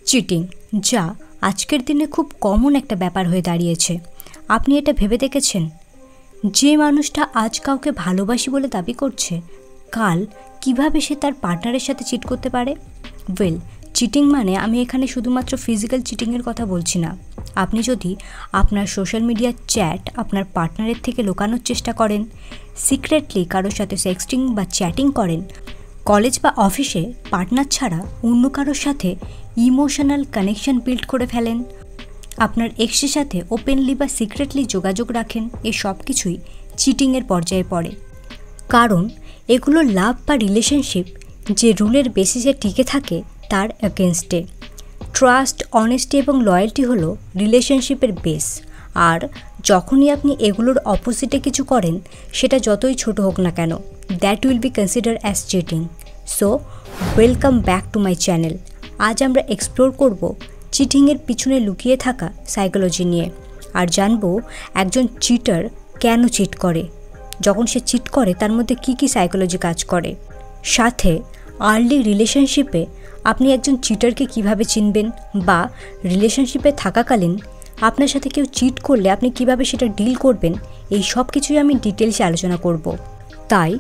Cheating, যা আজকের দিনে খুব কমন একটা ব্যাপার হয়ে দাঁড়িয়েছে। আপনি এটা ভেবে দেখেছেন, যে মানুষটা আজ কাউকে ভালোবাসি বলে দাবি করছে, কাল কিভাবে সে তার পার্টনারের সাথে চিট করতে পারে? চিটিং মানে আমি এখানে শুধুমাত্র ফিজিক্যাল চিটিংয়ের কথা বলছি না। আপনি যদি আপনার সোশ্যাল মিডিয়ার চ্যাট আপনার পার্টনারের থেকে লুকানোর চেষ্টা করেন, সিক্রেটলি কারোর সাথে সেক্সটিং বা চ্যাটিং করেন, কলেজ বা অফিসে পার্টনার ছাড়া অন্য কারোর সাথে ইমোশনাল কানেকশন বিল্ড করে ফেলেন, আপনার এক্সের সাথে ওপেনলি বা সিক্রেটলি যোগাযোগ রাখেন, এই সব কিছুই চিটিংয়ের পর্যায়ে পড়ে। কারণ এগুলো লাভ বা রিলেশনশিপ যে রুলের বেসিসে টিকে থাকে তার এগেনস্টে। ট্রাস্ট, অনেস্টি এবং লয়্যালটি হলো রিলেশনশিপের বেস। আর যখনই আপনি এগুলোর অপোজিটে কিছু করেন, সেটা যতই ছোট হোক না কেন, that will be consider as cheating. So welcome back to my channel. আজ আমরা এক্সপ্লোর করব চিটিংয়ের পিছনে লুকিয়ে থাকা সাইকোলজি নিয়ে, আর জানবো একজন চিটার কেন চিট করে, যখন সে চিট করে তার মধ্যে কী কী সাইকোলজি কাজ করে। সাথে আর্লি রিলেশনশিপে আপনি একজন চিটারকে কিভাবে চিনবেন, বা রিলেশনশিপে থাকাকালীন আপনার সাথে কেউ চিট করলে আপনি কিভাবে সেটা ডিল করবেন, এই সব কিছুই আমি ডিটেলসে আলোচনা করব। তাই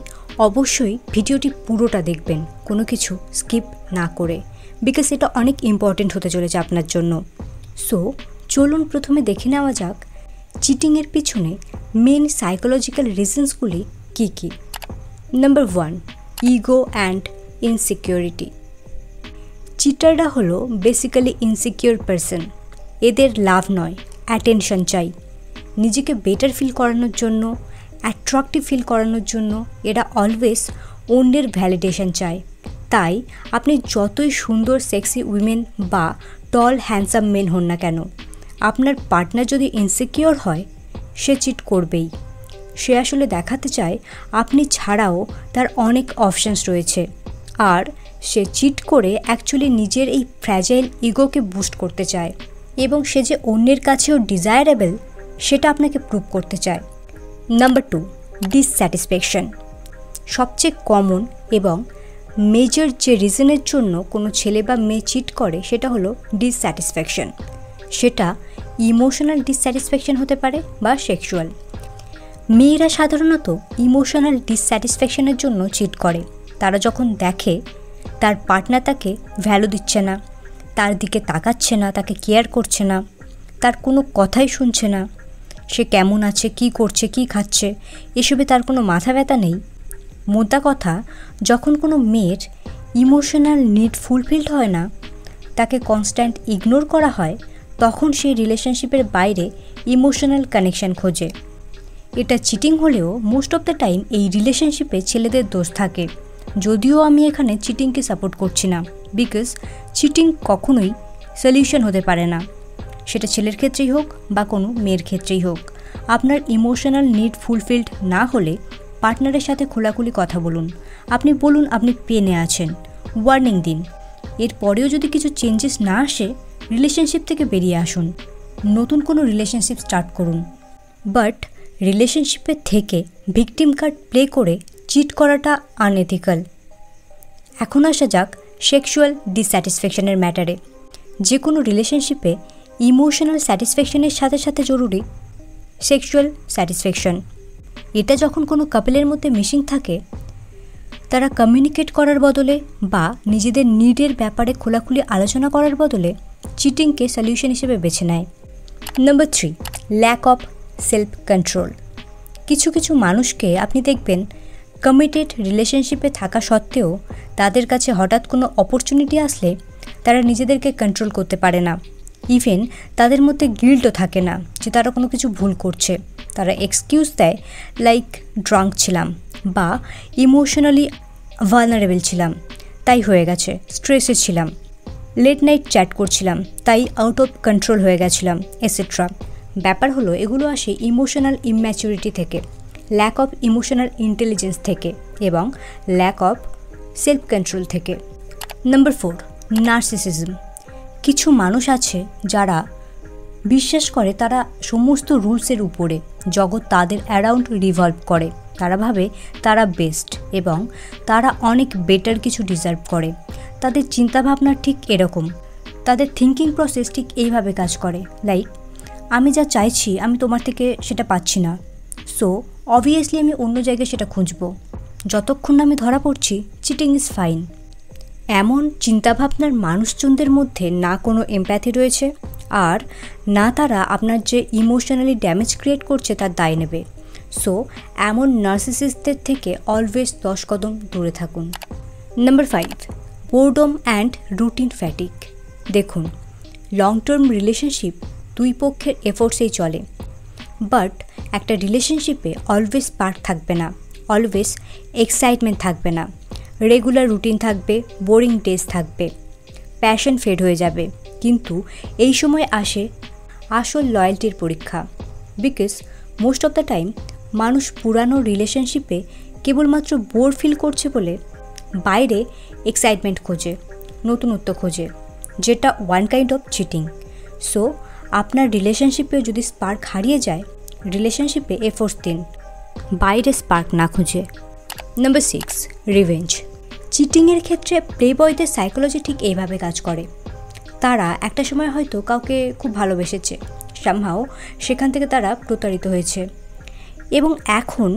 অবশ্যই ভিডিওটি পুরোটা দেখবেন, কোনো কিছু স্কিপ না করে, বিকজ এটা অনেক ইম্পর্টেন্ট হতে চলেছে আপনার জন্য। সো চলুন প্রথমে দেখে নেওয়া যাক চিটিংয়ের পিছনে মেন সাইকোলজিক্যাল রিজনসগুলি কী কী। Number 1, ego and insecurity. চিটাররা হলো বেসিক্যালি ইনসিকিউর পারসন। এদের লাভ নয়, অ্যাটেনশন চাই। নিজেকে বেটার ফিল করানোর জন্য, অ্যাট্রাক্টিভ ফিল করানোর জন্য এরা অলওয়েজ অন্যের ভ্যালিডেশন চায়। তাই আপনি যতই সুন্দর সেক্সি উইমেন বা টল হ্যান্ডসাম মেন হন না কেন, আপনার পার্টনার যদি ইনসিকিউর হয়, সে চিট করবেই। সে আসলে দেখাতে চায় আপনি ছাড়াও তার অনেক অপশানস রয়েছে, আর সে চিট করে অ্যাকচুয়ালি নিজের এই ফ্র্যাজাইল ইগোকে বুস্ট করতে চায়, এবং সে যে অন্যের কাছেও ডিজায়ারেবল সেটা আপনাকে প্রুভ করতে চায়। Number 2, dissatisfaction. সবচেয়ে কমন এবং মেজর যে রিজনের জন্য কোনো ছেলে বা মেয়ে চিট করে সেটা হলো ডিসস্যাটিসফ্যাকশন। সেটা ইমোশনাল ডিসস্যাটিসফ্যাকশন হতে পারে বা সেক্সুয়াল। মেয়েরা সাধারণত ইমোশনাল ডিসস্যাটিসফ্যাকশনের জন্য চিট করে। তারা যখন দেখে তার পার্টনার তাকে ভ্যালু দিচ্ছে না, তার দিকে তাকাচ্ছে না, তাকে কেয়ার করছে না, তার কোনো কথাই শুনছে না, সে কেমন আছে, কি করছে, কি খাচ্ছে, এসবে তার কোনো মাথা ব্যথা নেই। মোদ্দা কথা, যখন কোনো মেয়ের ইমোশনাল নিড ফুলফিলড হয় না, তাকে কনস্ট্যান্ট ইগনোর করা হয়, তখন সেই রিলেশনশিপের বাইরে ইমোশনাল কানেকশন খোঁজে। এটা চিটিং হলেও মোস্ট অফ দ্য টাইম এই রিলেশনশিপে ছেলেদের দোষ থাকে। যদিও আমি এখানে চিটিংকে সাপোর্ট করছি না, বিকজ চিটিং কখনোই সলিউশন হতে পারে না, সেটা ছেলের ক্ষেত্রেই হোক বা কোনো মেয়ের ক্ষেত্রেই হোক। আপনার ইমোশনাল নিড ফুলফিলড না হলে পার্টনারের সাথে খোলাখুলি কথা বলুন। আপনি বলুন আপনি পেনে আছেন, ওয়ার্নিং দিন। এরপরেও যদি কিছু চেঞ্জেস না আসে, রিলেশনশিপ থেকে বেরিয়ে আসুন, নতুন কোনো রিলেশনশিপ স্টার্ট করুন। বাট রিলেশনশিপের থেকে ভিকটিম কার্ড প্লে করে চিট করাটা আনএথিক্যাল। এখন আসা যাক সেক্সুয়াল ডিসস্যাটিসফ্যাকশনের ম্যাটারে। যে কোনো রিলেশনশিপে ইমোশনাল স্যাটিসফ্যাকশনের সাথে সাথে জরুরি সেক্সুয়াল স্যাটিসফ্যাকশন। এটা যখন কোনো কাপলের মধ্যে মিসিং থাকে, তারা কমিউনিকেট করার বদলে বা নিজেদের নিডের ব্যাপারে খোলাখুলি আলোচনা করার বদলে চিটিংকে সলিউশন হিসেবে বেছে নেয়। Number 3, lack of self control. কিছু কিছু মানুষকে আপনি দেখবেন কমিটেড রিলেশনশিপে থাকা সত্ত্বেও তাদের কাছে হঠাৎ কোনো অপরচুনিটি আসলে তারা নিজেদেরকে কন্ট্রোল করতে পারে না। ইভেন তাদের মধ্যে গিল্টও থাকে না যে তারা কোনো কিছু ভুল করছে। তারা এক্সকিউজ দেয়, লাইক ড্রাঙ্ক ছিলাম, বা ইমোশনালি ভালনারেবল ছিলাম, তাই হয়ে গেছে, স্ট্রেসে ছিলাম, লেট নাইট চ্যাট করছিলাম, তাই আউট অফ কন্ট্রোল হয়ে গেছিলাম, এটসেট্রা। ব্যাপার হলো এগুলো আসে ইমোশনাল ইম্যাচুরিটি থেকে, ল্যাক অফ ইমোশনাল ইন্টেলিজেন্স থেকে, এবং ল্যাক অফ সেলফ কন্ট্রোল থেকে। Number 4, narcissism. কিছু মানুষ আছে যারা বিশ্বাস করে তারা সমস্ত রুলসের উপরে, জগৎ তাদের অ্যারাউন্ড রিভলভ করে। তারা ভাবে তারা বেস্ট এবং তারা অনেক বেটার কিছু ডিজার্ভ করে। তাদের চিন্তাভাবনা ঠিক এরকম। তাদের থিঙ্কিং প্রসেস ঠিক এইভাবে কাজ করে, লাইক আমি যা চাইছি আমি তোমার থেকে সেটা পাচ্ছি না, সো অবভিয়াসলি আমি অন্য জায়গায় সেটা খুঁজবো, যতক্ষণ না আমি ধরা পড়ছি চিটিং ইজ ফাইন। এমন চিন্তাভাবনার মানুষজনদের মধ্যে না কোনো এমপ্যাথি রয়েছে, আর না তারা আপনার যে ইমোশনালি ড্যামেজ ক্রিয়েট করছে তার দায় নেবে। সো এমন নার্সিসিস্টদের থেকে অলওয়েজ 10 কদম দূরে থাকুন। Number 5, boredom and routine fatigue. দেখুন, লং টার্ম রিলেশনশিপ দুই পক্ষের এফোর্টসেই চলে, বাট একটা রিলেশনশিপে অলওয়েজ স্পার্ক থাকবে না, অলওয়েজ এক্সাইটমেন্ট থাকবে না, রেগুলার রুটিন থাকবে, বোরিং ডেজ থাকবে, প্যাশন ফেড হয়ে যাবে। কিন্তু এই সময় আসে আসল লয়্যালটির পরীক্ষা, because most of the time মানুষ পুরানো রিলেশনশিপে কেবলমাত্র বোর ফিল করছে বলে বাইরে এক্সাইটমেন্ট খোঁজে, নতুনত্ব খোঁজে, যেটা one kind of cheating. So আপনার রিলেশনশিপে যদি স্পার্ক হারিয়ে যায়, রিলেশনশিপে এফোর্টস দিন, বাইরে স্পার্ক না খুঁজে। Number 6, revenge. চিটিংয়ের ক্ষেত্রে প্লেবয়দের সাইকোলজি ঠিক এইভাবে কাজ করে। তারা একটা সময় হয়তো কাউকে খুব ভালোবেসেছে, সামহাও সেখান থেকে তারা প্রতারিত হয়েছে, এবং এখন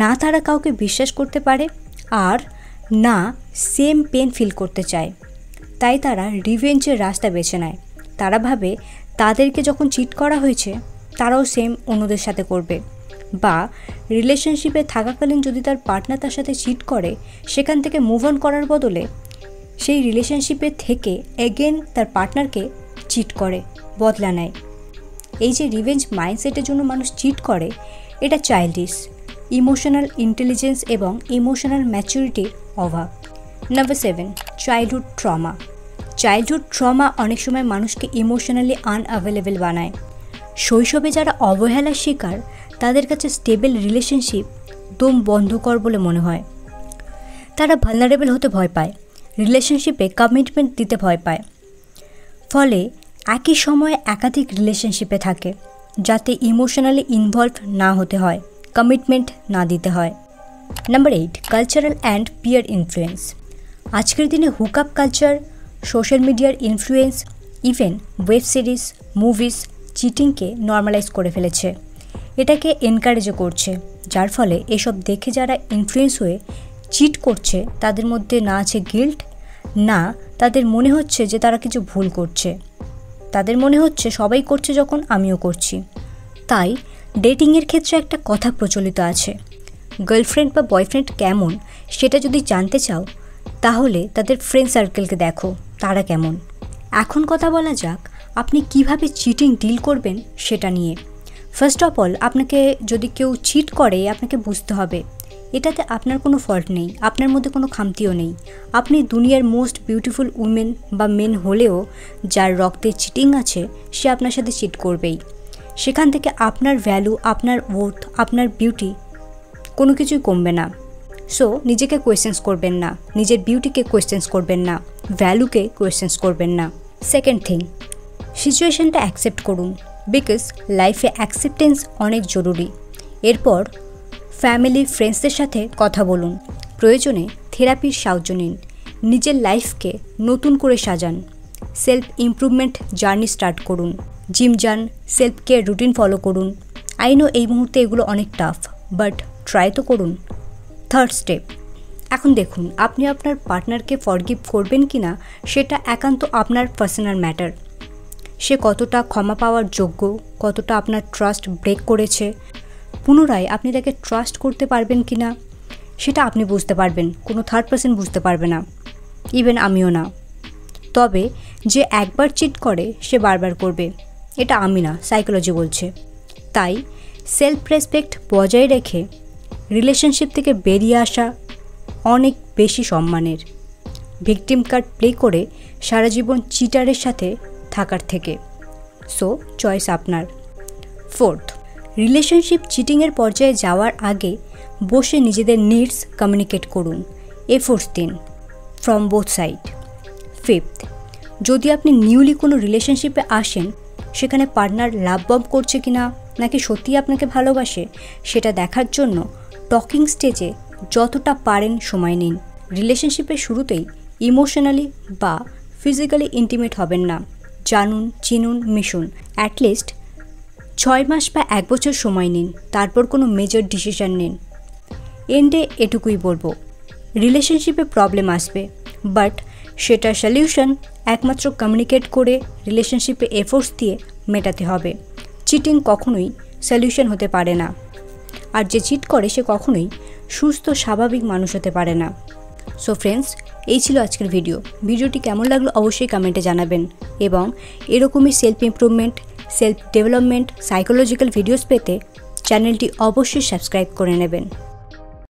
না তারা কাউকে বিশ্বাস করতে পারে আর না সেম পেন ফিল করতে চায়, তাই তারা রিভেঞ্জের রাস্তা বেছে নেয়। তারা ভাবে তাদেরকে যখন চিট করা হয়েছে তারাও সেম অন্যদের সাথে করবে, বা রিলেশনশিপে থাকাকালীন যদি তার পার্টনার তার সাথে চিট করে, সেখান থেকে মুভ অন করার বদলে সেই রিলেশনশিপে থেকে এগেন তার পার্টনারকে চিট করে, বদলা নেয়। এই যে রিভেঞ্জ মাইন্ডসেটের জন্য মানুষ চিট করে, এটা চাইল্ডিশ, ইমোশনাল ইন্টেলিজেন্স এবং ইমোশনাল ম্যাচুরিটির অভাব। Number 7, childhood trauma. Childhood trauma অনেক সময় মানুষকে ইমোশনালি আনঅ্যাভেলেবেল বানায়। শৈশবে যারা অবহেলার শিকার, তাদের কাছে স্টেবল রিলেশনশিপ দম বন্ধকর বলে মনে হয়। তারা ভালনারেবল হতে ভয় পায়, রিলেশনশিপে কমিটমেন্ট দিতে ভয় পায়, ফলে একই সময়ে একাধিক রিলেশনশিপে থাকে, যাতে ইমোশনালি ইনভলভ না হতে হয়, কমিটমেন্ট না দিতে হয়। Number 8, cultural and peer influence. আজকের দিনে হুকআপ কালচার, সোশ্যাল মিডিয়ার influence, even web series, movies চিটিংকে নর্মালাইজ করে ফেলেছে, এটাকে এনকারেজও করছে, যার ফলে এসব দেখে যারা ইনফ্লুয়েন্স হয়ে চিট করছে তাদের মধ্যে না আছে গিল্ট, না তাদের মনে হচ্ছে যে তারা কিছু ভুল করছে, তাদের মনে হচ্ছে সবাই করছে যখন আমিও করছি। তাই ডেটিংয়ের ক্ষেত্রে একটা কথা প্রচলিত আছে, গার্লফ্রেন্ড বা বয়ফ্রেন্ড কেমন সেটা যদি জানতে চাও তাহলে তাদের ফ্রেন্ড সার্কেলকে দেখো তারা কেমন। এখন কথা বলা যাক আপনি কিভাবে চিটিং ডিল করবেন সেটা নিয়ে। ফার্স্ট অফ অল, আপনাকে যদি কেউ চিট করে আপনাকে বুঝতে হবে এটাতে আপনার কোনো ফল্ট নেই, আপনার মধ্যে কোনো খামতিও নেই। আপনি দুনিয়ার মোস্ট বিউটিফুল উমেন বা মেন হলেও যার রক্তে চিটিং আছে সে আপনার সাথে চিট করবেই। সেখান থেকে আপনার ভ্যালু, আপনার ওর্থ, আপনার বিউটি কোনো কিছুই কমবে না। সো নিজেকে কোয়েশ্চেন্স করবেন না, নিজের বিউটিকে কোয়েশ্চেন্স করবেন না, ভ্যালুকে কোয়েশ্চেন্স করবেন না। সেকেন্ড থিং, সিচুয়েশনটা অ্যাকসেপ্ট করুন, বিকজ লাইফে অ্যাকসেপ্টেন্স অনেক জরুরি। এরপর ফ্যামিলি, ফ্রেন্ডসদের সাথে কথা বলুন, প্রয়োজনে থেরাপির সাহায্য নিন, নিজের লাইফকে নতুন করে সাজান, সেলফ ইমপ্রুভমেন্ট জার্নি স্টার্ট করুন, জিম যান, সেলফ কেয়ার রুটিন ফলো করুন। আই নো এই মুহূর্তে এগুলো অনেক টাফ, বাট ট্রাই তো করুন। থার্ড স্টেপ, এখন দেখুন আপনি আপনার পার্টনারকে ফরগিভ করবেন কি না সেটা একান্ত আপনার পার্সোনাল ম্যাটার। সে কতটা ক্ষমা পাওয়ার যোগ্য, কতটা আপনার ট্রাস্ট ব্রেক করেছে, পুনরায় আপনি তাকে ট্রাস্ট করতে পারবেন কি না সেটা আপনি বুঝতে পারবেন, কোনো থার্ড পার্সন বুঝতে পারবে না, ইভেন আমিও না। তবে যে একবার চিট করে সে বারবার করবে, এটা আমি না, সাইকোলজি বলছে। তাই সেলফ রেসপেক্ট বজায় রেখে রিলেশনশিপ থেকে বেরিয়ে আসা অনেক বেশি সম্মানের। ভিকটিম কার্ড প্লে করে সারা জীবন চিটারের সাথে থাকার থেকে। সো চয়েস আপনার। ফোর্থ, রিলেশনশিপ চিটিংয়ের পর্যায়ে যাওয়ার আগে বসে নিজেদের নিডস কমিউনিকেট করুন, এফোর্টস দিন ফ্রম বোথ সাইড। ফিফথ, যদি আপনি নিউলি কোনো রিলেশনশিপে আসেন, সেখানে পার্টনার লাভ বম্ব করছে কিনা নাকি সত্যিই আপনাকে ভালোবাসে সেটা দেখার জন্য টকিং স্টেজে যতটা পারেন সময় নিন। রিলেশনশিপের শুরুতেই ইমোশনালি বা ফিজিক্যালি ইন্টিমেট হবেন না। জানুন, চিনুন, মিশুন। অ্যাটলিস্ট 6 মাস বা 1 বছর সময় নিন, তারপর কোনো মেজর ডিসিশন নিন। এন্ডে এটুকুই বলবো, রিলেশনশিপে প্রবলেম আসবে, বাট সেটার সলিউশন একমাত্র কমিউনিকেট করে রিলেশনশিপে এফোর্টস দিয়ে মেটাতে হবে। চিটিং কখনোই সলিউশন হতে পারে না, আর যে চিট করে সে কখনোই সুস্থ স্বাভাবিক মানুষ হতে পারে না। সো ফ্রেন্ডস, এই ছিল আজকের ভিডিওটি কেমন লাগলো অবশ্যই কমেন্টে জানাবেন, এবং এরকমই self improvement, self development, psychological videos পেতে চ্যানেলটি অবশ্যই সাবস্ক্রাইব করে নেবেন।